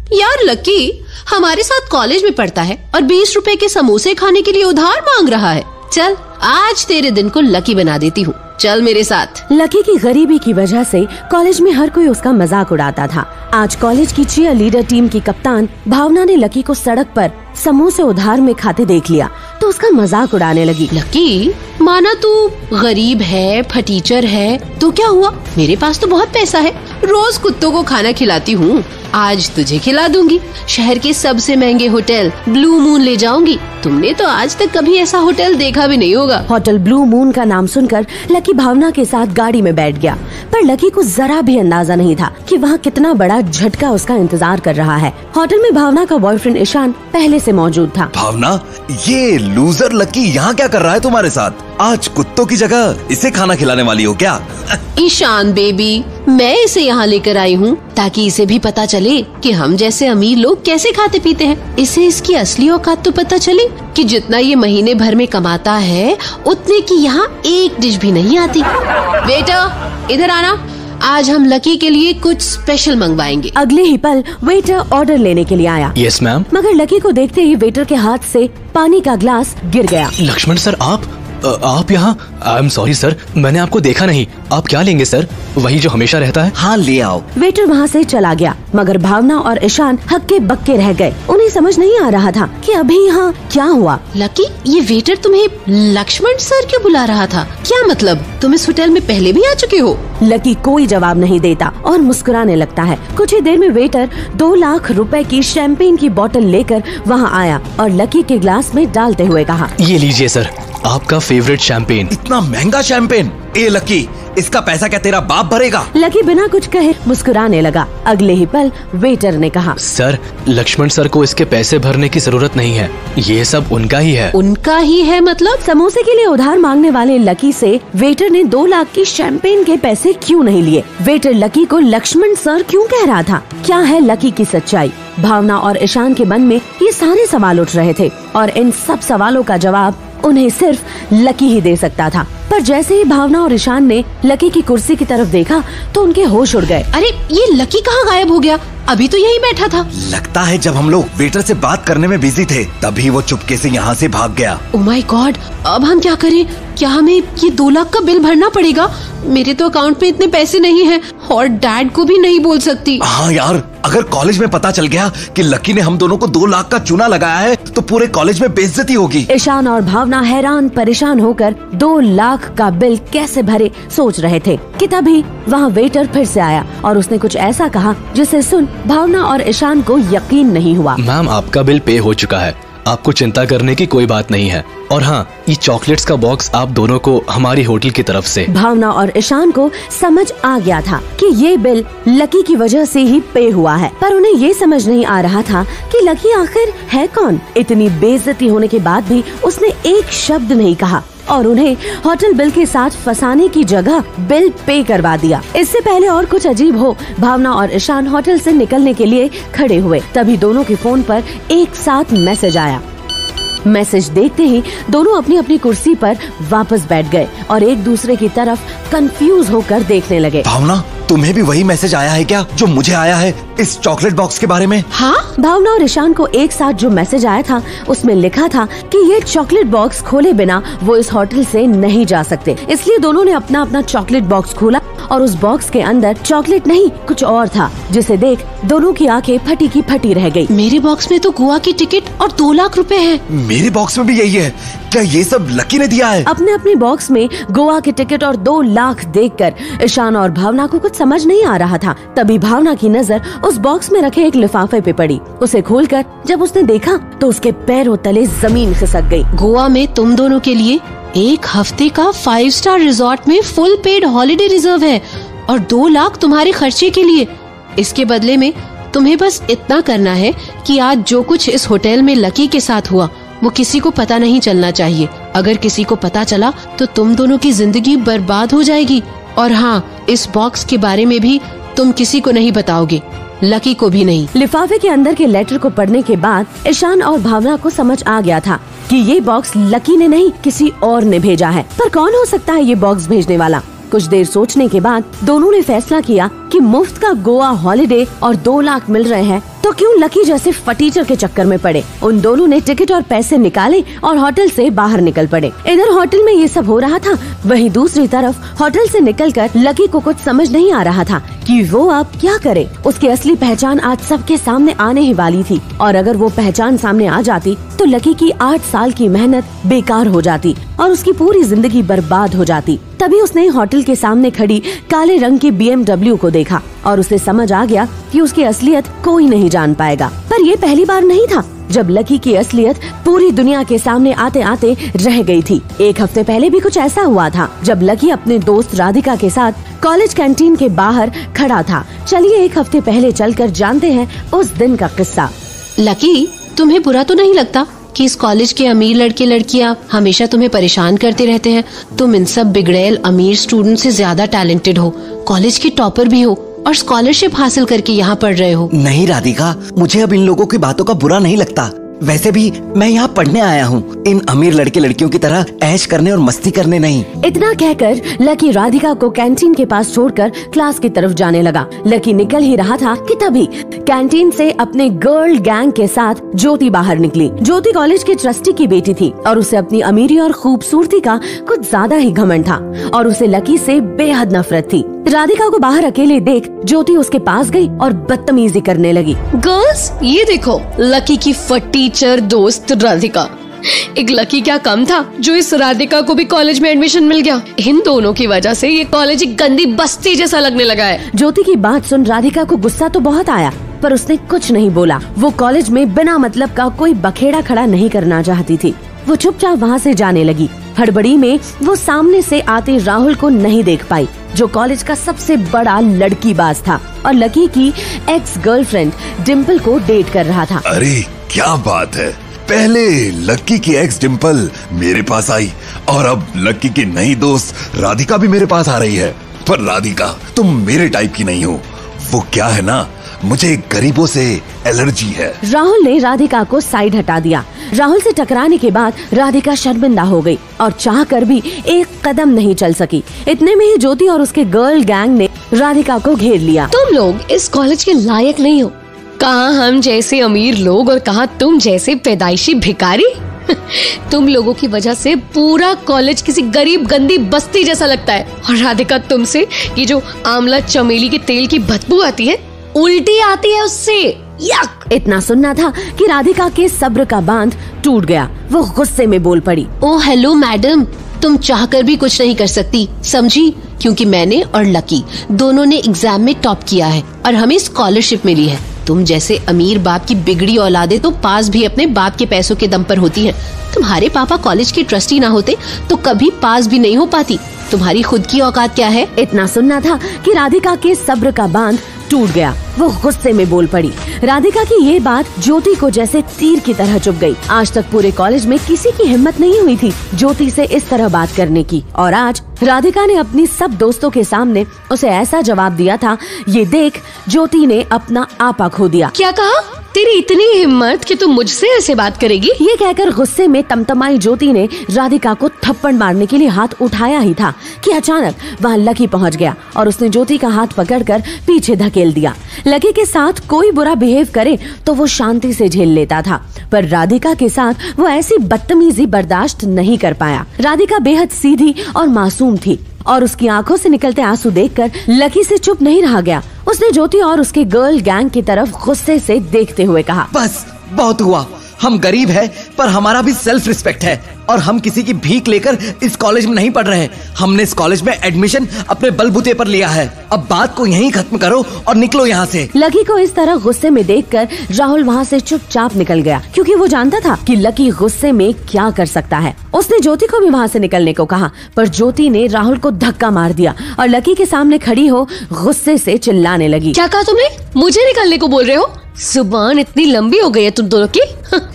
यार लकी हमारे साथ कॉलेज में पढ़ता है और 20 रुपए के समोसे खाने के लिए उधार मांग रहा है। चल आज तेरे दिन को लकी बना देती हूँ, चल मेरे साथ। लकी की गरीबी की वजह से कॉलेज में हर कोई उसका मजाक उड़ाता था। आज कॉलेज की चीयर लीडर टीम की कप्तान भावना ने लकी को सड़क पर समोसे उधार में खाते देख लिया तो उसका मजाक उड़ाने लगी। लकी माना तू गरीब है, फटीचर है, तो क्या हुआ, मेरे पास तो बहुत पैसा है, रोज कुत्तों को खाना खिलाती हूँ, आज तुझे खिला दूंगी। शहर के सबसे महंगे होटल ब्लू मून ले जाऊंगी। तुमने तो आज तक कभी ऐसा होटल देखा भी नहीं होगा। होटल ब्लू मून का नाम सुनकर लकी भावना के साथ गाड़ी में बैठ गया, पर लकी को जरा भी अंदाजा नहीं था कि वहाँ कितना बड़ा झटका उसका इंतजार कर रहा है। होटल में भावना का बॉयफ्रेंड ईशान पहले से मौजूद था। भावना, ये लूजर लकी यहाँ क्या कर रहा है तुम्हारे साथ? आज कुत्तों की जगह इसे खाना खिलाने वाली हो क्या? ईशान बेबी, मैं इसे यहाँ लेकर आई हूँ ताकि इसे भी पता चले कि हम जैसे अमीर लोग कैसे खाते पीते हैं। इसे इसकी असली औकात तो पता चले कि जितना ये महीने भर में कमाता है उतने की यहाँ एक डिश भी नहीं आती। वेटर इधर आना, आज हम लकी के लिए कुछ स्पेशल मंगवाएंगे। अगले ही पल वेटर ऑर्डर लेने के लिए आया। Yes ma'am. मगर लकी को देखते ही वेटर के हाथ से पानी का ग्लास गिर गया। लक्ष्मण सर आप यहाँ? आई एम सॉरी सर, मैंने आपको देखा नहीं। आप क्या लेंगे सर? वही जो हमेशा रहता है। हाँ ले आओ। वेटर वहाँ से चला गया, मगर भावना और ईशान हक्के बक्के रह गए। उन्हें समझ नहीं आ रहा था कि अभी यहाँ क्या हुआ। लकी, ये वेटर तुम्हें लक्ष्मण सर क्यों बुला रहा था? क्या मतलब, तुम इस होटल में पहले भी आ चुके हो? लकी कोई जवाब नहीं देता और मुस्कुराने लगता है। कुछ ही देर में वेटर 2 लाख रुपए की शैंपेन की बोतल लेकर वहाँ आया और लकी के ग्लास में डालते हुए कहा, ये लीजिए सर, आपका फेवरेट शैंपेन। इतना महंगा शैंपेन? ए लकी, इसका पैसा क्या तेरा बाप भरेगा? लकी बिना कुछ कहे मुस्कुराने लगा। अगले ही पल वेटर ने कहा, सर लक्ष्मण सर को इसके पैसे भरने की जरूरत नहीं है, ये सब उनका ही है। उनका ही है मतलब? समोसे के लिए उधार मांगने वाले लकी से वेटर ने 2 लाख की शैंपेन के पैसे क्यों नहीं लिए? वेटर लकी को लक्ष्मण सर क्यों कह रहा था? क्या है लकी की सच्चाई? भावना और ईशान के मन में ये सारे सवाल उठ रहे थे और इन सब सवालों का जवाब उन्हें सिर्फ लकी ही दे सकता था। पर जैसे ही भावना और ईशान ने लकी की कुर्सी की तरफ देखा तो उनके होश उड़ गए। अरे ये लकी कहाँ गायब हो गया? अभी तो यही बैठा था। लगता है जब हम लोग वेटर से बात करने में बिजी थे तभी वो चुपके से यहाँ से भाग गया। ओह माय गॉड, अब हम क्या करें? क्या हमें ये 2 लाख का बिल भरना पड़ेगा? मेरे तो अकाउंट में इतने पैसे नहीं हैं और डैड को भी नहीं बोल सकती। हाँ यार, अगर कॉलेज में पता चल गया कि लकी ने हम दोनों को 2 लाख का चूना लगाया है तो पूरे कॉलेज में बेइज्जती होगी। ईशान और भावना हैरान परेशान होकर 2 लाख का बिल कैसे भरे सोच रहे थे कि तभी वहाँ वेटर फिर से आया और उसने कुछ ऐसा कहा जिसे सुन भावना और ईशान को यकीन नहीं हुआ। मैम, आपका बिल पे हो चुका है, आपको चिंता करने की कोई बात नहीं है। और हाँ, ये चॉकलेट्स का बॉक्स आप दोनों को हमारी होटल की तरफ से। भावना और ईशान को समझ आ गया था कि ये बिल लकी की वजह से ही पे हुआ है, पर उन्हें ये समझ नहीं आ रहा था कि लकी आखिर है कौन। इतनी बेइज्जती होने के बाद भी उसने एक शब्द नहीं कहा और उन्हें होटल बिल के साथ फंसाने की जगह बिल पे करवा दिया। इससे पहले और कुछ अजीब हो, भावना और ईशान होटल से निकलने के लिए खड़े हुए, तभी दोनों के फोन पर एक साथ मैसेज आया। मैसेज देखते ही दोनों अपनी अपनी कुर्सी पर वापस बैठ गए और एक दूसरे की तरफ कंफ्यूज होकर देखने लगे। भावना, तुम्हें भी वही मैसेज आया है क्या जो मुझे आया है इस चॉकलेट बॉक्स के बारे में? हाँ, भावना और ईशान को एक साथ जो मैसेज आया था उसमें लिखा था कि ये चॉकलेट बॉक्स खोले बिना वो इस होटल से नहीं जा सकते। इसलिए दोनों ने अपना अपना चॉकलेट बॉक्स खोला और उस बॉक्स के अंदर चॉकलेट नहीं कुछ और था, जिसे देख दोनों की आंखें फटी की फटी रह गई। मेरे बॉक्स में तो गोवा की टिकट और 2 लाख रुपए हैं। मेरे बॉक्स में भी यही है। क्या ये सब लकी ने दिया है? अपने अपने बॉक्स में गोवा की टिकट और 2 लाख देखकर ईशान और भावना को कुछ समझ नहीं आ रहा था। तभी भावना की नजर उस बॉक्स में रखे एक लिफाफे पे पड़ी। उसे खोलकर जब उसने देखा तो उसके पैरों तले जमीन खिसक गई। गोवा में तुम दोनों के लिए 1 हफ्ते का 5 स्टार रिजॉर्ट में फुल पेड हॉलिडे रिजर्व है और 2 लाख तुम्हारे खर्चे के लिए। इसके बदले में तुम्हें बस इतना करना है कि आज जो कुछ इस होटल में लकी के साथ हुआ वो किसी को पता नहीं चलना चाहिए। अगर किसी को पता चला तो तुम दोनों की जिंदगी बर्बाद हो जाएगी। और हाँ, इस बॉक्स के बारे में भी तुम किसी को नहीं बताओगे, लकी को भी नहीं। लिफाफे के अंदर के लेटर को पढ़ने के बाद ईशान और भावना को समझ आ गया था कि ये बॉक्स लकी ने नहीं किसी और ने भेजा है। पर कौन हो सकता है ये बॉक्स भेजने वाला? कुछ देर सोचने के बाद दोनों ने फैसला किया कि कि मुफ्त का गोवा हॉलिडे और 2 लाख मिल रहे हैं तो क्यों लकी जैसे फटीचर के चक्कर में पड़े। उन दोनों ने टिकट और पैसे निकाले और होटल से बाहर निकल पड़े। इधर होटल में ये सब हो रहा था, वहीं दूसरी तरफ होटल से निकलकर लकी को कुछ समझ नहीं आ रहा था कि वो अब क्या करे। उसकी असली पहचान आज सबके सामने आने ही वाली थी और अगर वो पहचान सामने आ जाती तो लकी की 8 साल की मेहनत बेकार हो जाती और उसकी पूरी जिंदगी बर्बाद हो जाती। तभी उसने होटल के सामने खड़ी काले रंग की BMW को देखा और उसे समझ आ गया कि उसकी असलियत कोई नहीं जान पाएगा। पर ये पहली बार नहीं था जब लकी की असलियत पूरी दुनिया के सामने आते आते रह गई थी। 1 हफ्ते पहले भी कुछ ऐसा हुआ था जब लकी अपने दोस्त राधिका के साथ कॉलेज कैंटीन के बाहर खड़ा था। चलिए 1 हफ्ते पहले चलकर जानते हैं उस दिन का किस्सा। लकी, तुम्हें बुरा तो नहीं लगता कि इस कॉलेज के अमीर लड़के लड़कियां हमेशा तुम्हें परेशान करते रहते हैं? तुम इन सब बिगड़ैल अमीर स्टूडेंट से ज्यादा टैलेंटेड हो, कॉलेज की टॉपर भी हो और स्कॉलरशिप हासिल करके यहाँ पढ़ रहे हो। नहीं राधिका, मुझे अब इन लोगों की बातों का बुरा नहीं लगता। वैसे भी मैं यहाँ पढ़ने आया हूँ, इन अमीर लड़के लड़कियों की तरह ऐश करने और मस्ती करने नहीं। इतना कहकर लकी राधिका को कैंटीन के पास छोड़कर क्लास की तरफ जाने लगा। लकी निकल ही रहा था कि तभी कैंटीन से अपने गर्ल गैंग के साथ ज्योति बाहर निकली। ज्योति कॉलेज के ट्रस्टी की बेटी थी और उसे अपनी अमीरी और खूबसूरती का कुछ ज्यादा ही घमंड था और उसे लकी से बेहद नफरत थी। राधिका को बाहर अकेले देख ज्योति उसके पास गई और बदतमीजी करने लगी। गर्ल्स, ये देखो लकी की फटीचर दोस्त राधिका। एक लकी क्या कम था जो इस राधिका को भी कॉलेज में एडमिशन मिल गया। इन दोनों की वजह से ये कॉलेज एक गंदी बस्ती जैसा लगने लगा है। ज्योति की बात सुन राधिका को गुस्सा तो बहुत आया पर उसने कुछ नहीं बोला। वो कॉलेज में बिना मतलब का कोई बखेड़ा खड़ा नहीं करना चाहती थी। वो चुपचाप वहाँ से जाने लगी। हड़बड़ी में वो सामने से आते राहुल को नहीं देख पाई जो कॉलेज का सबसे बड़ा लड़कीबाज था और लकी की एक्स गर्लफ्रेंड डिम्पल को डेट कर रहा था। अरे क्या बात है, पहले लक्की की एक्स डिम्पल मेरे पास आई और अब लक्की की नई दोस्त राधिका भी मेरे पास आ रही है। पर राधिका, तुम मेरे टाइप की नहीं हो। वो क्या है ना, मुझे गरीबों से एलर्जी है। राहुल ने राधिका को साइड हटा दिया। राहुल से टकराने के बाद राधिका शर्मिंदा हो गई और चाह कर भी एक कदम नहीं चल सकी। इतने में ही ज्योति और उसके गर्ल गैंग ने राधिका को घेर लिया। तुम लोग इस कॉलेज के लायक नहीं हो। कहाँ हम जैसे अमीर लोग और कहाँ तुम जैसे पैदाइशी भिखारी। तुम लोगों की वजह से पूरा कॉलेज किसी गरीब गंदी बस्ती जैसा लगता है और राधिका तुमसे ये जो आंवला चमेली के तेल की बदबू आती है, उल्टी आती है उससे। यक! इतना सुनना था कि राधिका के सब्र का बांध टूट गया। वो गुस्से में बोल पड़ी। ओ हेलो मैडम, तुम चाहकर भी कुछ नहीं कर सकती, समझी? क्योंकि मैंने और लकी दोनों ने एग्जाम में टॉप किया है और हमें स्कॉलरशिप मिली है। तुम जैसे अमीर बाप की बिगड़ी औलादे तो पास भी अपने बाप के पैसों के दम पर होती हैं। तुम्हारे पापा कॉलेज के ट्रस्टी ना होते तो कभी पास भी नहीं हो पाती। तुम्हारी खुद की औकात क्या है? इतना सुनना था कि राधिका के सब्र का बांध टूट गया। वो गुस्से में बोल पड़ी। राधिका की ये बात ज्योति को जैसे तीर की तरह चुभ गई। आज तक पूरे कॉलेज में किसी की हिम्मत नहीं हुई थी ज्योति से इस तरह बात करने की और आज राधिका ने अपनी सब दोस्तों के सामने उसे ऐसा जवाब दिया था। ये देख ज्योति ने अपना आपा खो दिया। क्या कहा? तेरी इतनी हिम्मत कि तू मुझसे ऐसे बात करेगी? ये कहकर गुस्से में तमतमाई ज्योति ने राधिका को थप्पड़ मारने के लिए हाथ उठाया ही था कि अचानक वहाँ लकी पहुँच गया और उसने ज्योति का हाथ पकड़कर पीछे धकेल दिया। लकी के साथ कोई बुरा बिहेव करे तो वो शांति से झेल लेता था पर राधिका के साथ वो ऐसी बदतमीजी बर्दाश्त नहीं कर पाया। राधिका बेहद सीधी और मासूम थी और उसकी आंखों से निकलते आंसू देखकर लकी से चुप नहीं रहा गया। उसने ज्योति और उसके गर्ल गैंग की तरफ गुस्से से देखते हुए कहा, बस बहुत हुआ। हम गरीब हैं पर हमारा भी सेल्फ रिस्पेक्ट है और हम किसी की भीख लेकर इस कॉलेज में नहीं पढ़ रहे। हमने इस कॉलेज में एडमिशन अपने बलबूते पर लिया है। अब बात को यहीं खत्म करो और निकलो यहाँ से। लकी को इस तरह गुस्से में देखकर राहुल वहाँ से चुपचाप निकल गया क्योंकि वो जानता था कि लकी गुस्से में क्या कर सकता है। उसने ज्योति को भी वहाँ से निकलने को कहा पर ज्योति ने राहुल को धक्का मार दिया और लकी के सामने खड़ी हो गुस्से से चिल्लाने लगी। क्या कहा तुमने? मुझे निकलने को बोल रहे हो? जुबान इतनी लंबी हो गई है तुम दोनों की।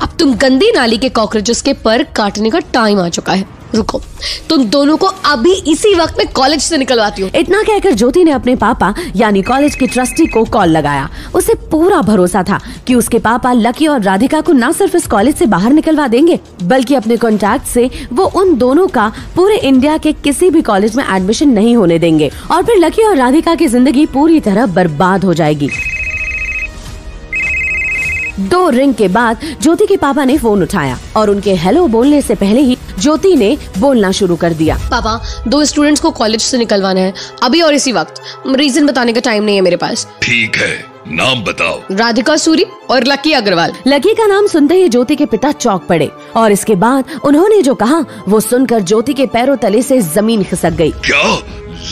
अब तुम गंदी नाली के कॉकरोचेस के पर काटने का टाइम आ चुका है। रुको, तुम दोनों को अभी इसी वक्त में कॉलेज से निकलवाती हूँ। इतना कहकर ज्योति ने अपने पापा यानी कॉलेज के ट्रस्टी को कॉल लगाया। उसे पूरा भरोसा था कि उसके पापा लकी और राधिका को न सिर्फ इस कॉलेज से बाहर निकलवा देंगे, बल्कि अपने कॉन्टैक्ट से वो उन दोनों का पूरे इंडिया के किसी भी कॉलेज में एडमिशन नहीं होने देंगे और फिर लकी और राधिका की जिंदगी पूरी तरह बर्बाद हो जाएगी। 2 रिंग के बाद ज्योति के पापा ने फोन उठाया और उनके हेलो बोलने से पहले ही ज्योति ने बोलना शुरू कर दिया। पापा, 2 स्टूडेंट्स को कॉलेज से निकलवाना है अभी और इसी वक्त। रीजन बताने का टाइम नहीं है मेरे पास। ठीक है, नाम बताओ। राधिका सूरी और लकी अग्रवाल। लकी का नाम सुनते ही ज्योति के पिता चौंक पड़े और इसके बाद उन्होंने जो कहा वो सुनकर ज्योति के पैरों तले से जमीन खिसक गई। क्या?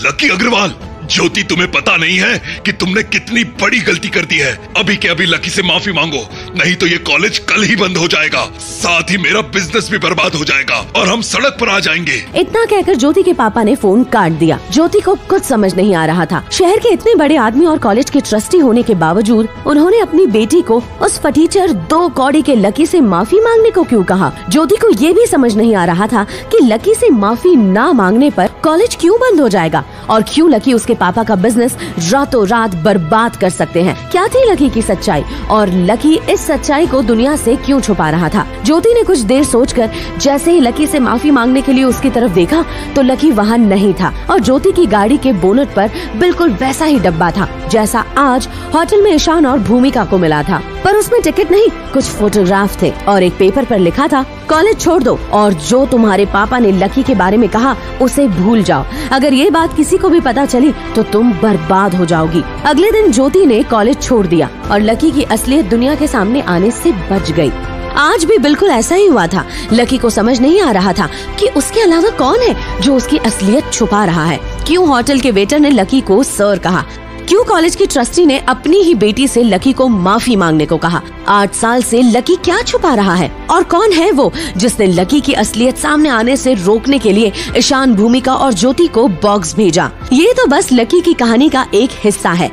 लकी अग्रवाल? ज्योति, तुम्हें पता नहीं है कि तुमने कितनी बड़ी गलती कर दी है। अभी के अभी लकी से माफी मांगो, नहीं तो ये कॉलेज कल ही बंद हो जाएगा, साथ ही मेरा बिजनेस भी बर्बाद हो जाएगा और हम सड़क पर आ जाएंगे। इतना कहकर ज्योति के पापा ने फोन काट दिया। ज्योति को कुछ समझ नहीं आ रहा था। शहर के इतने बड़े आदमी और कॉलेज के ट्रस्टी होने के बावजूद उन्होंने अपनी बेटी को उस फटीचर 2 कौड़ी के लकी से माफी मांगने को क्यों कहा। ज्योति को ये भी समझ नहीं आ रहा था कि लकी से माफी ना मांगने पर कॉलेज क्यों बंद हो जाएगा और क्यों लकी उसके पापा का बिजनेस रातों रात बर्बाद कर सकते हैं। क्या थी लकी की सच्चाई और लकी इस सच्चाई को दुनिया से क्यों छुपा रहा था। ज्योति ने कुछ देर सोचकर जैसे ही लकी से माफी मांगने के लिए उसकी तरफ देखा तो लकी वहाँ नहीं था और ज्योति की गाड़ी के बोनट पर बिल्कुल वैसा ही डब्बा था जैसा आज होटल में ईशान और भूमिका को मिला था, पर उसमें टिकट नहीं, कुछ फोटोग्राफ थे और एक पेपर पर लिखा था कॉलेज छोड़ दो और जो तुम्हारे पापा ने लकी के बारे में कहा उसे भूल जाओ। अगर ये बात किसी को भी पता चली तो तुम बर्बाद हो जाओगी। अगले दिन ज्योति ने कॉलेज छोड़ दिया और लकी की असलियत दुनिया के सामने आने से बच गई। आज भी बिल्कुल ऐसा ही हुआ था। लकी को समझ नहीं आ रहा था कि उसके अलावा कौन है जो उसकी असलियत छुपा रहा है। क्यों होटल के वेटर ने लकी को सर कहा, क्यों कॉलेज की ट्रस्टी ने अपनी ही बेटी से लकी को माफी मांगने को कहा। 8 साल से लकी क्या छुपा रहा है और कौन है वो जिसने लकी की असलियत सामने आने से रोकने के लिए ईशान, भूमिका और ज्योति को बॉक्स भेजा। ये तो बस लकी की कहानी का एक हिस्सा है।